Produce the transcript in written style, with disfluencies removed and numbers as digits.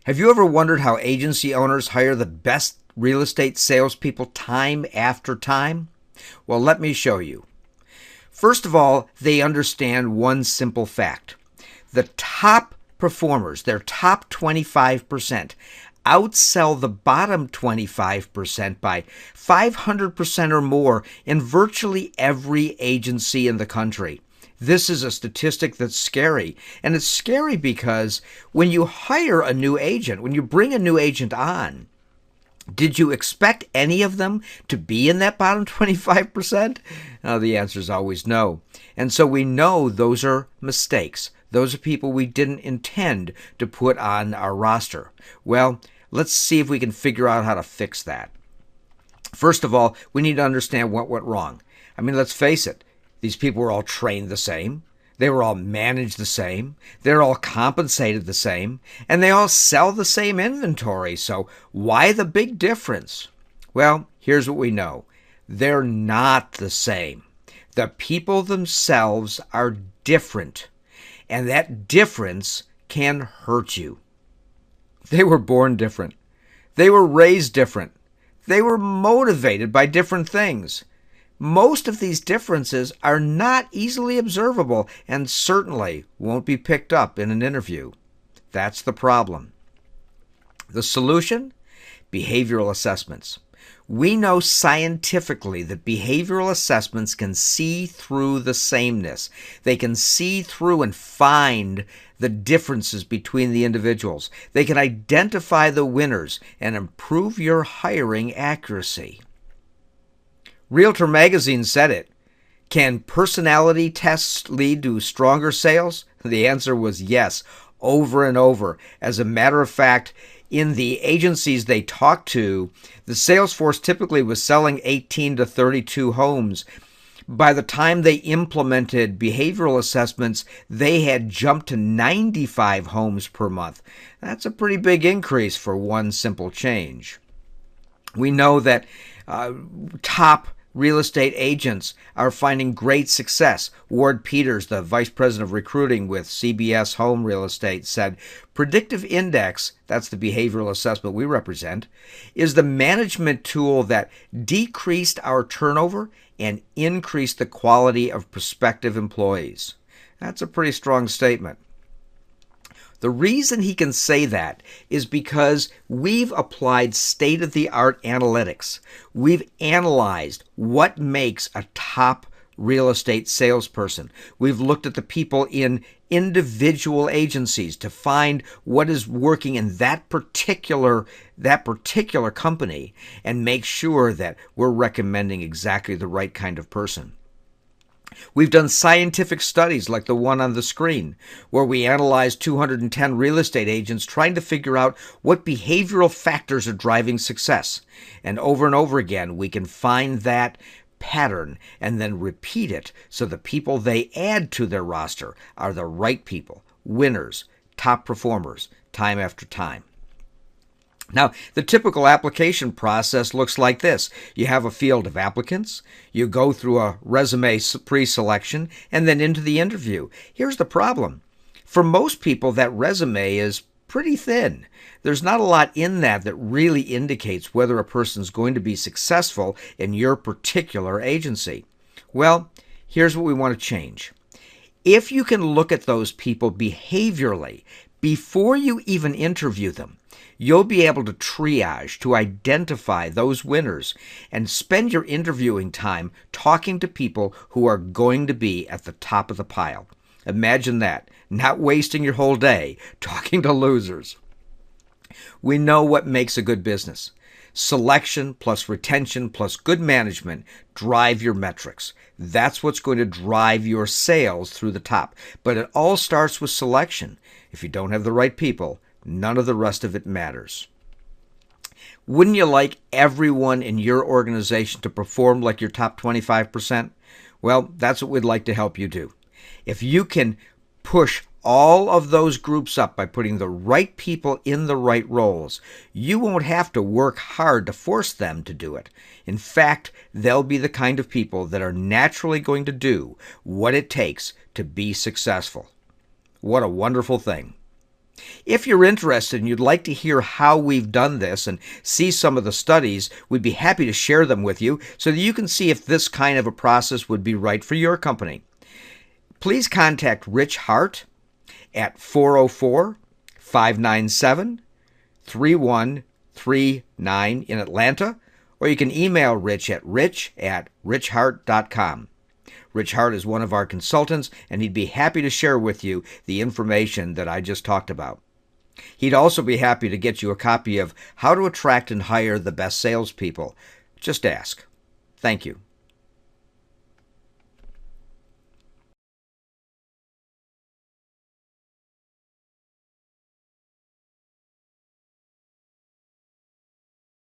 Have you ever wondered how agency owners hire the best real estate salespeople time after time? Well, let me show you. First of all, they understand one simple fact. The top performers, their top 25%, outsell the bottom 25% by 500% or more in virtually every agency in the country. This is a statistic that's scary. And it's scary because when you hire a new agent, when you bring a new agent on, did you expect any of them to be in that bottom 25%? The answer is always no. And so we know those are mistakes. Those are people we didn't intend to put on our roster. Well, let's see if we can figure out how to fix that. First of all, we need to understand what went wrong. I mean, let's face it. These people were all trained the same. They were all managed the same. They're all compensated the same. And they all sell the same inventory. So why the big difference? Well, here's what we know. They're not the same. The people themselves are different. And that difference can hurt you. They were born different. They were raised different. They were motivated by different things. Most of these differences are not easily observable and certainly won't be picked up in an interview. That's the problem. The solution? Behavioral assessments. We know scientifically that behavioral assessments can see through the sameness. They can see through and find the differences between the individuals. They can identify the winners and improve your hiring accuracy. Realtor Magazine said it. Can personality tests lead to stronger sales? The answer was yes, over and over. As a matter of fact, in the agencies they talked to, the sales force typically was selling 18 to 32 homes. By the time they implemented behavioral assessments, they had jumped to 95 homes per month. That's a pretty big increase for one simple change. We know that top real estate agents are finding great success. Ward Peters, the vice president of recruiting with CBS Home Real Estate, said, predictive index, that's the behavioral assessment we represent, is the management tool that decreased our turnover and increased the quality of prospective employees. That's a pretty strong statement. The reason he can say that is because we've applied state-of-the-art analytics. We've analyzed what makes a top real estate salesperson. We've looked at the people in individual agencies to find what is working in that particular company and make sure that we're recommending exactly the right kind of person. We've done scientific studies like the one on the screen, where we analyzed 210 real estate agents trying to figure out what behavioral factors are driving success. And over again, we can find that pattern and then repeat it so the people they add to their roster are the right people, winners, top performers, time after time. Now, the typical application process looks like this. You have a field of applicants, you go through a resume pre-selection, and then into the interview. Here's the problem. For most people, that resume is pretty thin. There's not a lot in that really indicates whether a person's going to be successful in your particular agency. Well, here's what we want to change. If you can look at those people behaviorally before you even interview them, you'll be able to triage, to identify those winners, and spend your interviewing time talking to people who are going to be at the top of the pile. Imagine that, not wasting your whole day talking to losers. We know what makes a good business. Selection plus retention plus good management drive your metrics. That's what's going to drive your sales through the top. But it all starts with selection. If you don't have the right people, none of the rest of it matters. Wouldn't you like everyone in your organization to perform like your top 25%? Well, that's what we'd like to help you do. If you can push all of those groups up by putting the right people in the right roles, you won't have to work hard to force them to do it. In fact, they'll be the kind of people that are naturally going to do what it takes to be successful. What a wonderful thing. If you're interested and you'd like to hear how we've done this and see some of the studies, we'd be happy to share them with you so that you can see if this kind of a process would be right for your company. Please contact Rich Hart at 404-597-3139 in Atlanta, or you can email Rich at rich@richhart.com. Rich Hart is one of our consultants, and he'd be happy to share with you the information that I just talked about. He'd also be happy to get you a copy of How to Attract and Hire the Best Salespeople. Just ask. Thank you.